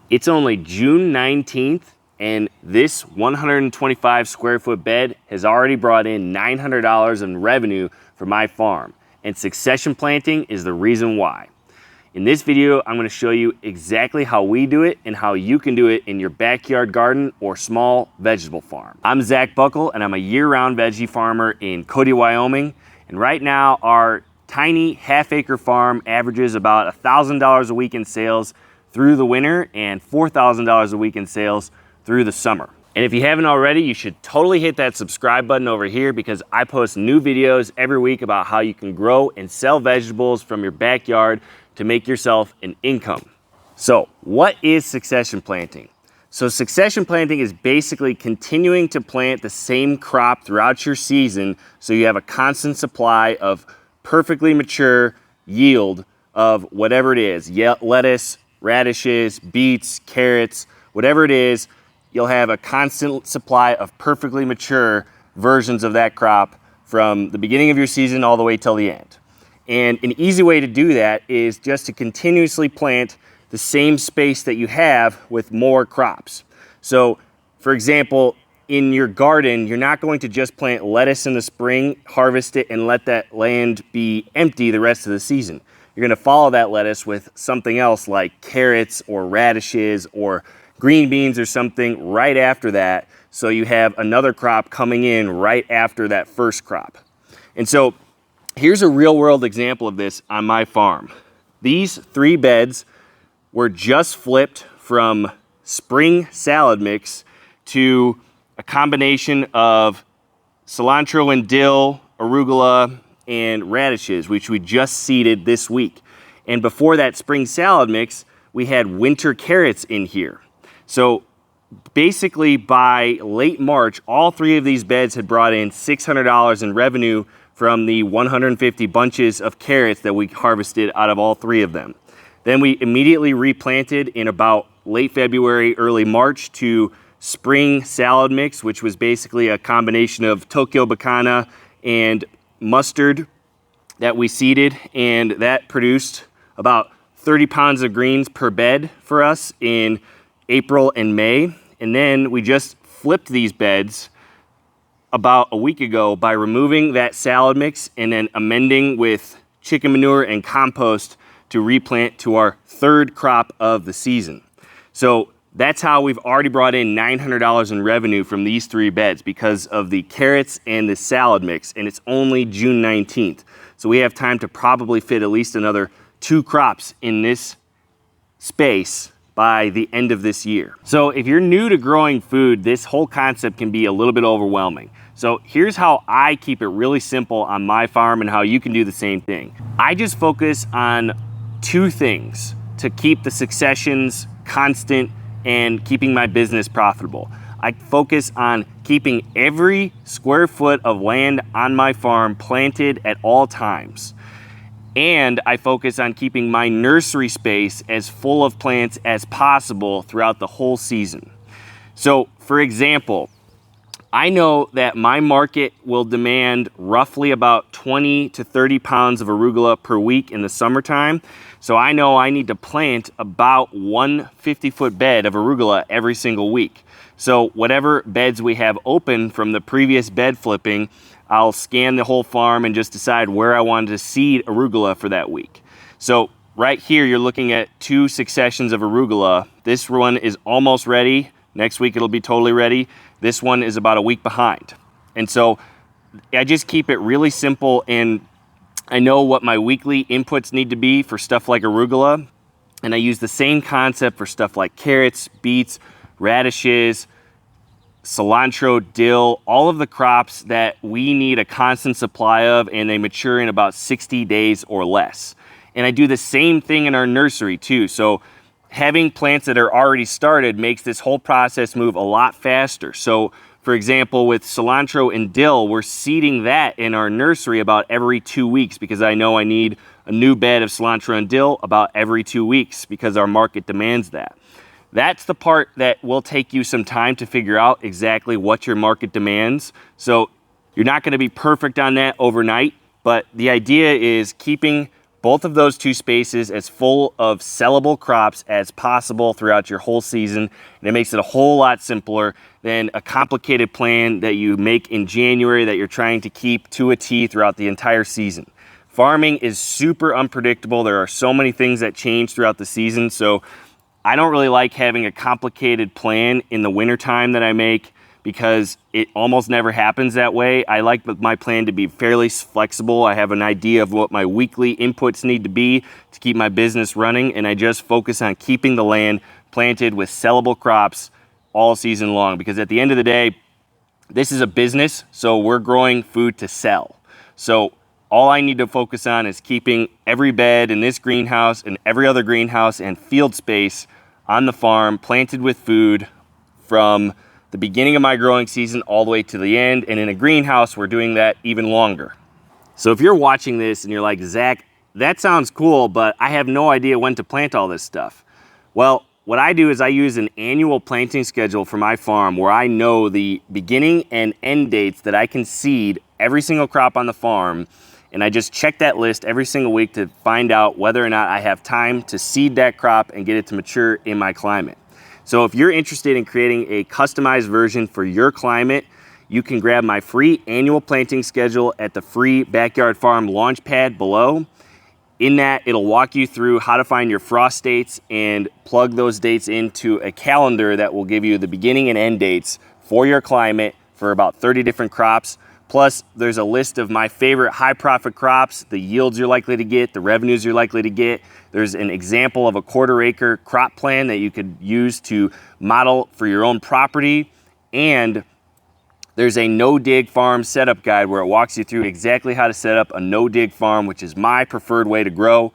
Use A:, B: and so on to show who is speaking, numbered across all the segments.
A: It's only June 19th and this 125 square foot bed has already brought in $900 in revenue for my farm, and succession planting is the reason why. In this video, I'm going to show you exactly how we do it and how you can do it in your backyard garden or small vegetable farm. I'm Zach Buckle and I'm a year-round veggie farmer in Cody, Wyoming. And right now our tiny half-acre farm averages about $1,000 a week in sales through the winter and $4,000 a week in sales through the summer. And if you haven't already, you should totally hit that subscribe button over here because I post new videos every week about how you can grow and sell vegetables from your backyard to make yourself an income. So what is succession planting? So succession planting is basically continuing to plant the same crop throughout your season so you have a constant supply of perfectly mature yield of whatever it is, lettuce, radishes, beets, carrots, whatever it is, you'll have a constant supply of perfectly mature versions of that crop from the beginning of your season all the way till the end. And an easy way to do that is just to continuously plant the same space that you have with more crops. So, for example, in your garden, you're not going to just plant lettuce in the spring, harvest it, and let that land be empty the rest of the season. You're going to follow that lettuce with something else like carrots or radishes or green beans or something right after that, so you have another crop coming in right after that first crop. And so here's a real world example of this on my farm. These 3 beds were just flipped from spring salad mix to a combination of cilantro and dill, arugula, and radishes, which we just seeded this week. And before that spring salad mix, we had winter carrots in here. So basically by late March, all 3 of these beds had brought in $600 in revenue from the 150 bunches of carrots that we harvested out of all 3 of them. Then we immediately replanted in about late February, early March to spring salad mix, which was basically a combination of Tokyo Bacana and mustard that we seeded, and that produced about 30 pounds of greens per bed for us in April and May. And then we just flipped these beds about a week ago by removing that salad mix and then amending with chicken manure and compost to replant to our 3rd crop of the season. So that's how we've already brought in $900 in revenue from these 3 beds because of the carrots and the salad mix, and it's only June 19th. So we have time to probably fit at least another 2 crops in this space by the end of this year. So if you're new to growing food, this whole concept can be a little bit overwhelming. So here's how I keep it really simple on my farm and how you can do the same thing. I just focus on 2 things to keep the successions constant and keeping my business profitable. I focus on keeping every square foot of land on my farm planted at all times. And I focus on keeping my nursery space as full of plants as possible throughout the whole season. So, for example, I know that my market will demand roughly about 20 to 30 pounds of arugula per week in the summertime. So I know I need to plant about 1 50-foot bed of arugula every single week. So whatever beds we have open from the previous bed flipping, I'll scan the whole farm and just decide where I wanted to seed arugula for that week. So right here, you're looking at 2 successions of arugula. This one is almost ready. Next week, it'll be totally ready. This one is about a week behind. And so I just keep it really simple, and I know what my weekly inputs need to be for stuff like arugula. And I use the same concept for stuff like carrots, beets, radishes, cilantro, dill, all of the crops that we need a constant supply of, and they mature in about 60 days or less. And I do the same thing in our nursery too. So having plants that are already started makes this whole process move a lot faster. So for example, with cilantro and dill, we're seeding that in our nursery about every 2 weeks because I know I need a new bed of cilantro and dill about every 2 weeks because our market demands that. That's the part that will take you some time to figure out exactly what your market demands. So you're not going to be perfect on that overnight, but the idea is keeping both of those two spaces as full of sellable crops as possible throughout your whole season. And it makes it a whole lot simpler than a complicated plan that you make in January that you're trying to keep to a T throughout the entire season. Farming is super unpredictable. There are so many things that change throughout the season. So I don't really like having a complicated plan in the wintertime that I make, because it almost never happens that way. I like my plan to be fairly flexible. I have an idea of what my weekly inputs need to be to keep my business running, and I just focus on keeping the land planted with sellable crops all season long, because at the end of the day, this is a business, so we're growing food to sell. So all I need to focus on is keeping every bed in this greenhouse and every other greenhouse and field space on the farm planted with food from the beginning of my growing season all the way to the end. And in a greenhouse, we're doing that even longer. So if you're watching this and you're like, Zach, that sounds cool, but I have no idea when to plant all this stuff. Well, what I do is I use an annual planting schedule for my farm where I know the beginning and end dates that I can seed every single crop on the farm. And I just check that list every single week to find out whether or not I have time to seed that crop and get it to mature in my climate. So if you're interested in creating a customized version for your climate, you can grab my free annual planting schedule at the free Backyard Farm launch pad below. In that, it'll walk you through how to find your frost dates and plug those dates into a calendar that will give you the beginning and end dates for your climate for about 30 different crops. Plus, there's a list of my favorite high profit crops, the yields you're likely to get, the revenues you're likely to get. There's an example of a 1/4 acre crop plan that you could use to model for your own property. And there's a no-dig farm setup guide where it walks you through exactly how to set up a no-dig farm, which is my preferred way to grow.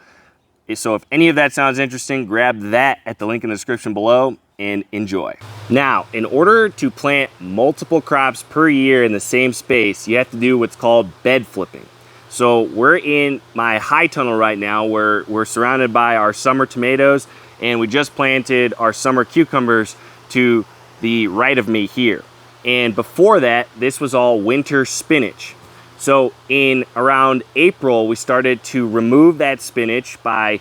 A: So if any of that sounds interesting, grab that at the link in the description below and enjoy. Now, in order to plant multiple crops per year in the same space, you have to do what's called bed flipping. So we're in my high tunnel right now where we're surrounded by our summer tomatoes, and we just planted our summer cucumbers to the right of me here. And before that, this was all winter spinach. So in around April, we started to remove that spinach by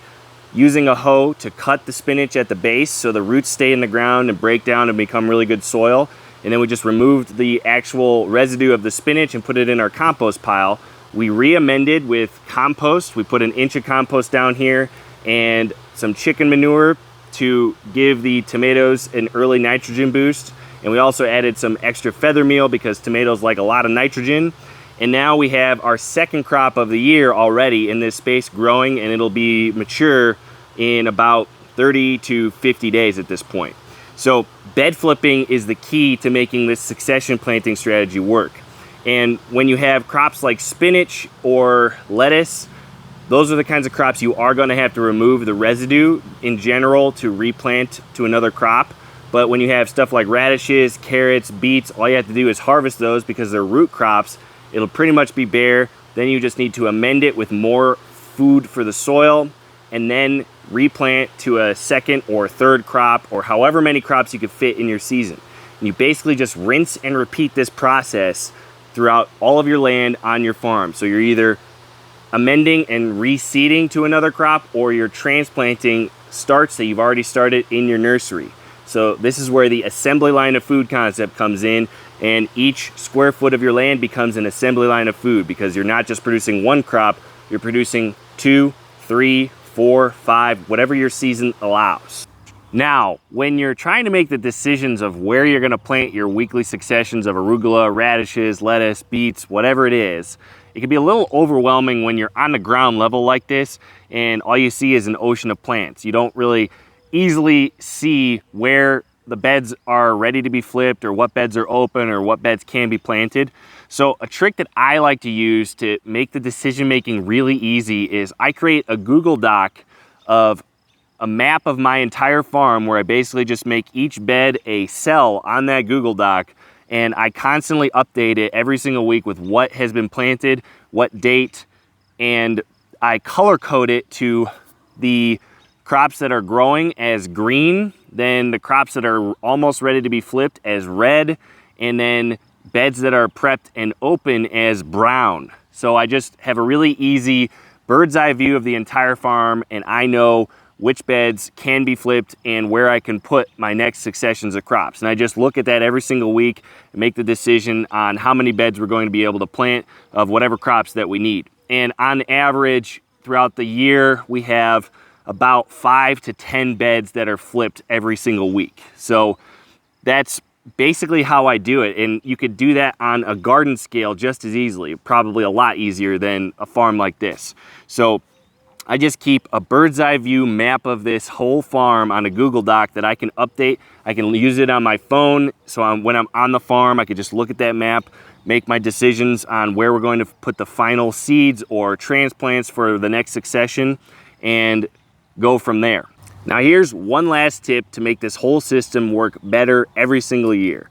A: using a hoe to cut the spinach at the base so the roots stay in the ground and break down and become really good soil. And then we just removed the actual residue of the spinach and put it in our compost pile. We re-amended with compost. We put 1 inch of compost down here and some chicken manure to give the tomatoes an early nitrogen boost. And we also added some extra feather meal because tomatoes like a lot of nitrogen. And now we have our second crop of the year already in this space growing, and it'll be mature in about 30 to 50 days at this point. So bed flipping is the key to making this succession planting strategy work. And when you have crops like spinach or lettuce, those are the kinds of crops you are going to have to remove the residue in general to replant to another crop. But when you have stuff like radishes, carrots, beets, all you have to do is harvest those because they're root crops. It'll pretty much be bare. Then you just need to amend it with more food for the soil and then replant to a second or third crop or however many crops you could fit in your season. And you basically just rinse and repeat this process throughout all of your land on your farm. So you're either amending and reseeding to another crop or you're transplanting starts that you've already started in your nursery. So this is where the assembly line of food concept comes in, and each square foot of your land becomes an assembly line of food because you're not just producing one crop, you're producing 2, 3, 4, 5, whatever your season allows. Now, when you're trying to make the decisions of where you're gonna plant your weekly successions of arugula, radishes, lettuce, beets, whatever it is, it can be a little overwhelming when you're on the ground level like this and all you see is an ocean of plants. You don't really easily see where the beds are ready to be flipped or what beds are open or what beds can be planted. So a trick that I like to use to make the decision making really easy is I create a Google Doc of a map of my entire farm where I basically just make each bed a cell on that Google Doc, and I constantly update it every single week with what has been planted, what date, and I color code it to the crops that are growing as green, then the crops that are almost ready to be flipped as red, and then beds that are prepped and open as brown. So I just have a really easy bird's eye view of the entire farm, and I know which beds can be flipped and where I can put my next successions of crops. And I just look at that every single week and make the decision on how many beds we're going to be able to plant of whatever crops that we need. And on average, throughout the year, we have about 5 to 10 beds that are flipped every single week. So that's basically how I do it. And you could do that on a garden scale just as easily, probably a lot easier than a farm like this. So I just keep a bird's eye view map of this whole farm on a Google Doc that I can update. I can use it on my phone. So when I'm on the farm, I could just look at that map, make my decisions on where we're going to put the final seeds or transplants for the next succession, and go from there. Now here's one last tip to make this whole system work better every single year.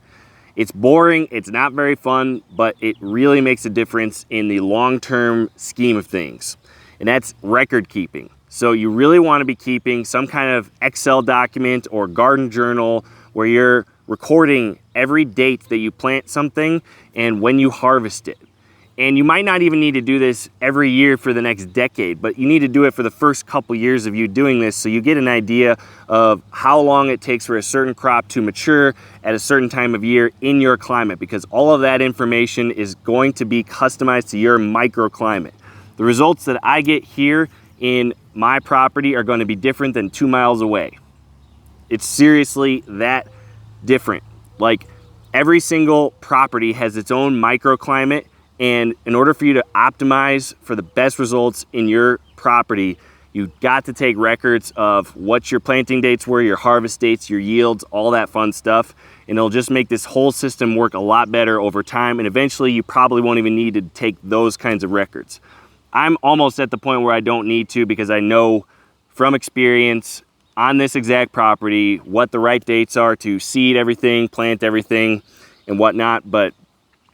A: It's boring, it's not very fun, but it really makes a difference in the long-term scheme of things. And that's record keeping. So you really want to be keeping some kind of Excel document or garden journal where you're recording every date that you plant something and when you harvest it. And you might not even need to do this every year for the next decade, but you need to do it for the first couple years of you doing this so you get an idea of how long it takes for a certain crop to mature at a certain time of year in your climate, because all of that information is going to be customized to your microclimate. The results that I get here in my property are going to be different than 2 miles away. It's seriously that different. Like, every single property has its own microclimate, and in order for you to optimize for the best results in your property, you've got to take records of what your planting dates were, your harvest dates, your yields, all that fun stuff, and it'll just make this whole system work a lot better over time, and eventually you probably won't even need to take those kinds of records. I'm almost at the point where I don't need to, because I know from experience on this exact property what the right dates are to seed everything, plant everything, and whatnot. But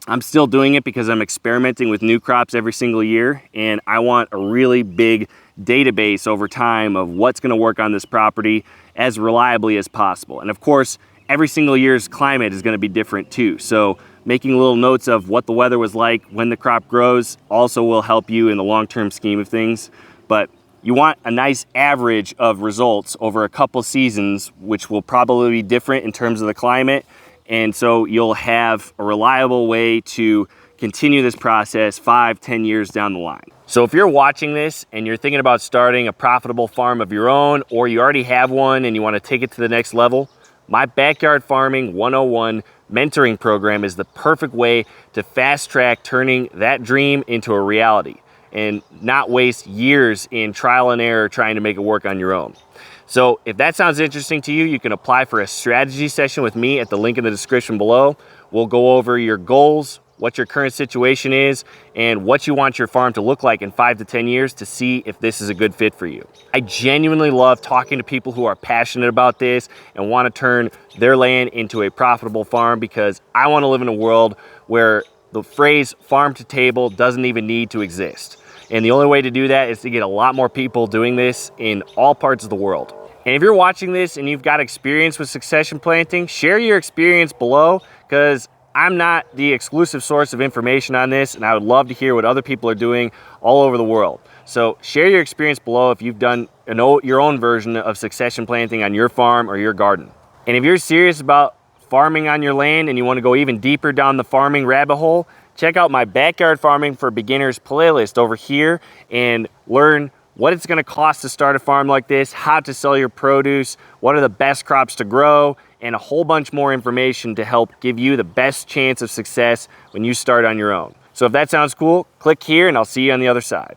A: I'm still doing it because I'm experimenting with new crops every single year, and I want a really big database over time of what's going to work on this property as reliably as possible. And of course, every single year's climate is going to be different too. So making little notes of what the weather was like when the crop grows also will help you in the long-term scheme of things. But you want a nice average of results over a couple seasons, which will probably be different in terms of the climate. And so you'll have a reliable way to continue this process 5-10 years down the line. So if you're watching this and you're thinking about starting a profitable farm of your own, or you already have one and you want to take it to the next level, my Backyard Farming 101 mentoring program is the perfect way to fast track turning that dream into a reality and not waste years in trial and error trying to make it work on your own. So if that sounds interesting to you, you can apply for a strategy session with me at the link in the description below. We'll go over your goals, what your current situation is, and what you want your farm to look like in 5 to 10 years to see if this is a good fit for you. I genuinely love talking to people who are passionate about this and want to turn their land into a profitable farm, because I want to live in a world where the phrase farm to table doesn't even need to exist. And the only way to do that is to get a lot more people doing this in all parts of the world. And if you're watching this and you've got experience with succession planting, share your experience below, because I'm not the exclusive source of information on this, and I would love to hear what other people are doing all over the world. So share your experience below if you've done your own version of succession planting on your farm or your garden. And if you're serious about farming on your land and you want to go even deeper down the farming rabbit hole, check out my Backyard Farming for Beginners playlist over here and learn what it's going to cost to start a farm like this, how to sell your produce, what are the best crops to grow, and a whole bunch more information to help give you the best chance of success when you start on your own. So if that sounds cool, click here and I'll see you on the other side.